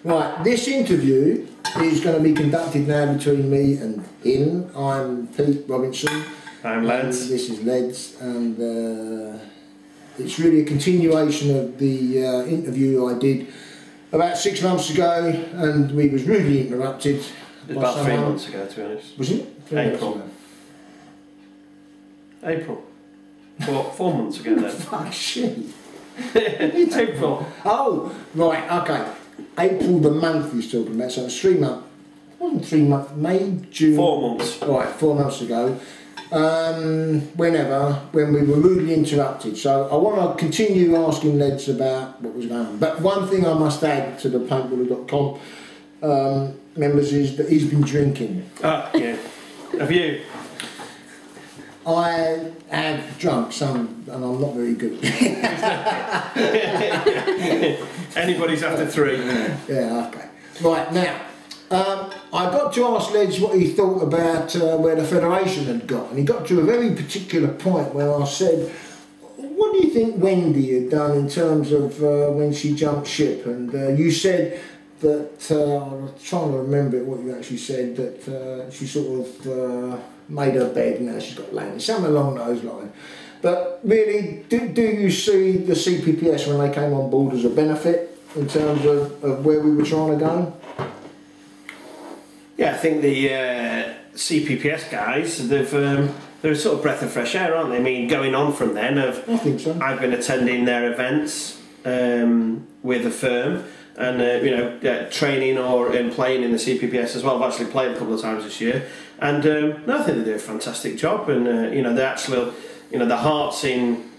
Right, this interview is going to be conducted now between me and him. I'm Pete Robinson. I'm Ledz. This is Ledz, and it's really a continuation of the interview I did about 6 months ago, and we was rudely interrupted. About 3 months ago, to be honest. Was it? April. 4 months ago then. Fuck shit. April. Oh, right, okay. April the month he's talking about, so it's 3 months. It wasn't 3 months, May, June. 4 months. Right, 4 months ago. When we were rudely interrupted. So I want to continue asking Ledz about what was going on. But one thing I must add to the paintballer.com members is that he's been drinking. Yeah. Have you? I have drunk some, and I'm not very good. Anybody's after 3. Yeah, okay. Right, now, I got to ask Ledz what he thought about where the Federation had got, and he got to a very particular point where I said, what do you think Wendy had done in terms of when she jumped ship? And you said that, I'm trying to remember what you actually said, that she sort of made her bed, now she's got landing, something along those lines. But really, do you see the CPPS when they came on board as a benefit in terms of where we were trying to go? Yeah, I think the CPPS guys, they're a sort of breath of fresh air, aren't they? I mean, going on from then, I think so. I've been attending their events with the firm, and you know, training or playing in the CPPS as well. I've actually played a couple of times this year, and no, I think they do a fantastic job. And you know, the actual, you know, the heart's in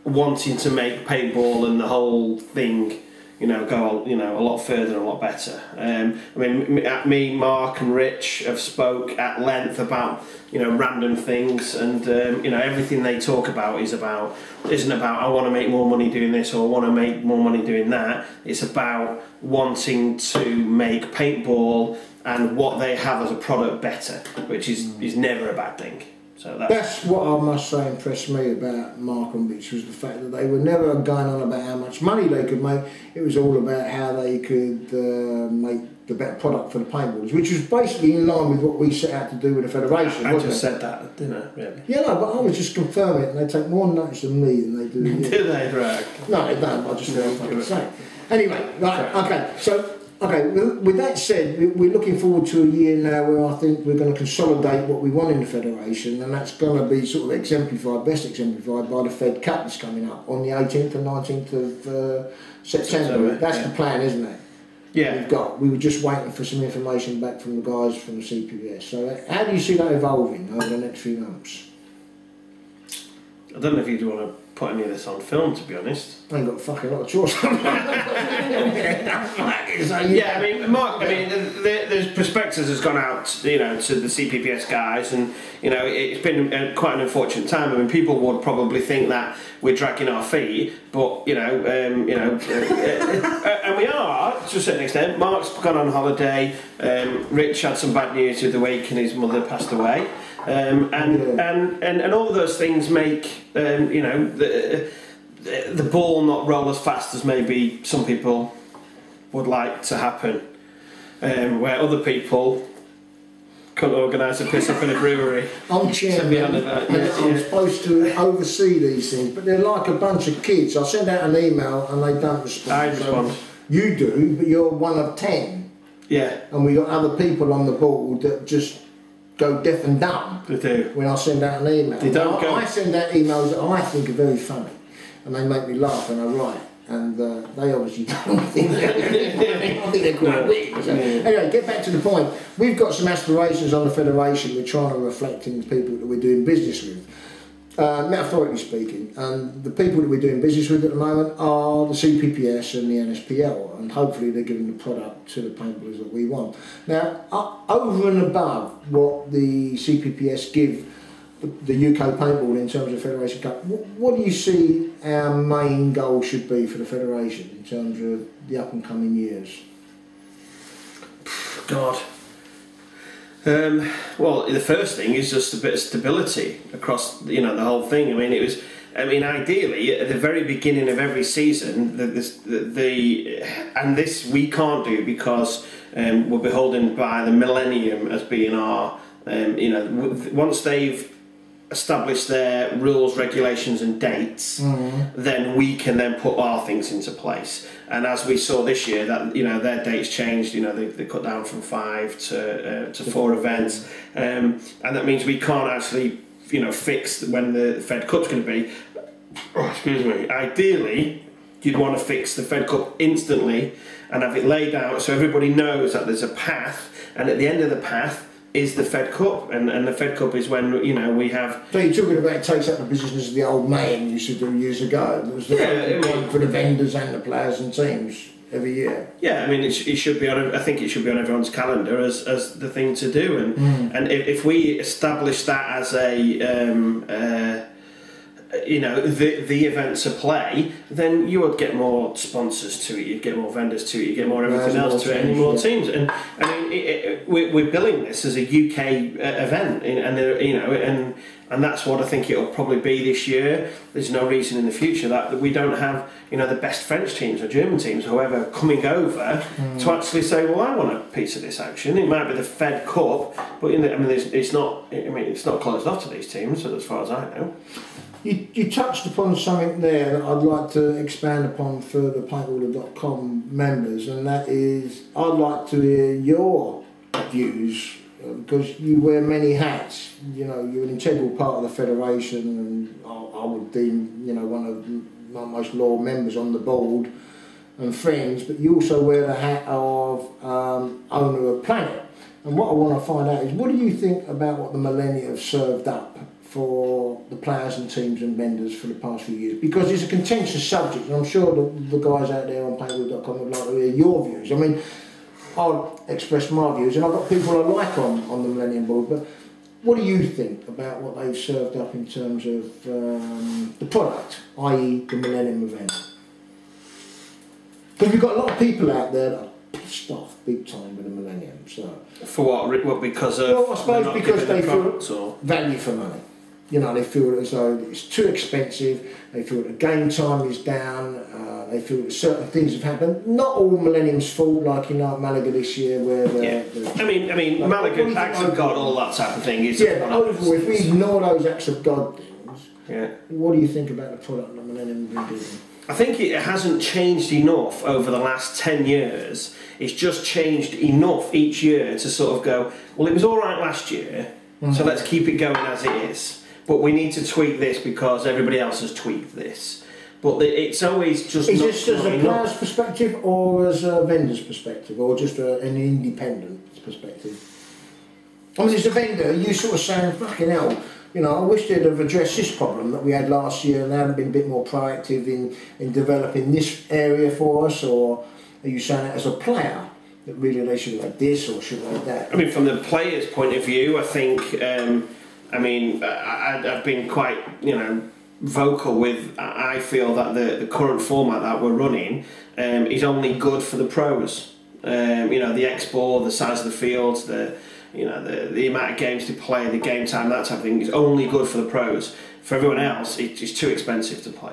wanting to make paintball and the whole thing, you know, go, you know, a lot further and a lot better. I mean, me, Mark and Rich have spoke at length about, you know, random things, and you know, everything they talk about isn't about I want to make more money doing this or I want to make more money doing that. It's about wanting to make paintball and what they have as a product better, which is never a bad thing. So that's what I must say impressed me about Mark and Rich, was the fact that they were never going on about how much money they could make. It was all about how they could make the better product for the paintballers, which was basically in line with what we set out to do with the Federation. I just said that, didn't I? Really? Yeah, no, but I was just confirming it, and they take more notice of me than they do you. Do they, right? No, they don't. I just feel fucking say. Anyway, right, okay, so. Okay, with that said, we're looking forward to a year now where I think we're going to consolidate what we want in the Federation, and that's going to be sort of exemplified, best exemplified by the Fed Cup that's coming up on the 18th and 19th of September. That's the plan, isn't it? Yeah. We were just waiting for some information back from the guys from the CPPS. So how do you see that evolving over the next few months? I don't know if you'd want to put any of this on film, to be honest. I ain't got a fucking lot of choice. Yeah, I mean, Mark, I mean, the prospectus has gone out, you know, to the CPPS guys, and you know, it's been quite an unfortunate time. I mean, people would probably think that we're dragging our feet, but you know, and we are to a certain extent. Mark's gone on holiday. Rich had some bad news with the wake, and his mother passed away. And all of those things make you know, the ball not roll as fast as maybe some people would like to happen, where other people couldn't organise a piss up in a brewery. I'm chairman, I'm supposed to oversee these things, but they're like a bunch of kids. I send out an email and they don't respond. I respond. So you do, but you're one of 10. Yeah. And we got other people on the board that just go deaf and dumb. They do. When I send out an email. They don't go. I send out emails that I think are very funny, and they make me laugh when I write. And they obviously don't think I think they're quite weird. So. Anyway, get back to the point. We've got some aspirations on the Federation we're trying to reflect in the people that we're doing business with. Metaphorically speaking, and the people that we're doing business with at the moment are the CPPS and the NSPL, and hopefully they're giving the product to the paintballers that we want. Now, over and above what the CPPS give the UK paintball in terms of Federation Cup, what do you see our main goal should be for the Federation in terms of the up and coming years? God. Well, the first thing is just a bit of stability across, you know, the whole thing. I mean, it was I mean, ideally, at the very beginning of every season, and this we can't do because we're beholden by the millennium as being our, once they've established their rules, regulations and dates, then we can then put our things into place. And as we saw this year, that their dates changed. They cut down from 5 to 4 events, and that means we can't actually fix when the Fed Cup's going to be. Oh, excuse me. Ideally, you'd want to fix the Fed Cup instantly and have it laid out so everybody knows that there's a path, and at the end of the path is the Fed Cup, and the Fed Cup is when we have. So you're talking about it takes up the positions the old man used to do years ago. It was the for the vendors and the players and teams every year. Yeah, I mean it should be on. I think it should be on everyone's calendar as the thing to do, and if we establish that as a the event to play, then you would get more sponsors to it, you'd get more vendors to it, you get more everything else to it, and more teams. And I mean, we're billing this as a UK event, and that's what I think it'll probably be this year. There's no reason in the future that we don't have the best French teams or German teams, whoever, coming over to actually say, well, I want a piece of this action. It might be the Fed Cup, but it's not closed off to these teams, as far as I know. You touched upon something there that I'd like to expand upon for the paintballer.com members, and that is I'd like to hear your views, because you wear many hats. You're an integral part of the federation, and I would deem one of my most loyal members on the board and friends, but you also wear the hat of owner of Planet. And what I want to find out is, what do you think about what the Millennium have served up for the players and teams and vendors for the past few years? Because it's a contentious subject, and I'm sure the guys out there on paintball.com would like to hear your views. I mean, I'll express my views, and I've got people I like on the Millennium board, but what do you think about what they've served up in terms of the product, i.e. the Millennium event? Because we've got a lot of people out there that are pissed off big time with the Millennium. So for what? Because of? Well, I suppose because they feel value for money. They feel as though it's too expensive. They feel that game time is down. They feel that certain things have happened. Not all Millennium's fault, like Malaga this year, where I mean, Malaga, acts of God, all that type of thing is. Yeah, but overall, if we ignore those acts of God things, what do you think about the product that Millennium have been doing? I think it hasn't changed enough over the last 10 years. It's just changed enough each year to sort of go, well, it was all right last year, so let's keep it going as it is. But we need to tweak this because everybody else has tweaked this. But it's always just. Is this as a player's perspective, or as a vendor's perspective, or just an independent perspective? I mean, as a vendor, you sort of saying, fucking hell, I wish they'd have addressed this problem that we had last year and they hadn't been a bit more proactive in developing this area for us, or are you saying that as a player, that really they should have had this or should have had that? I mean, from the player's point of view, I think, I've been quite, vocal with, I feel that the current format that we're running is only good for the pros. The expo, the size of the fields, the amount of games to play, the game time, that type of thing is only good for the pros. For everyone else, it's too expensive to play.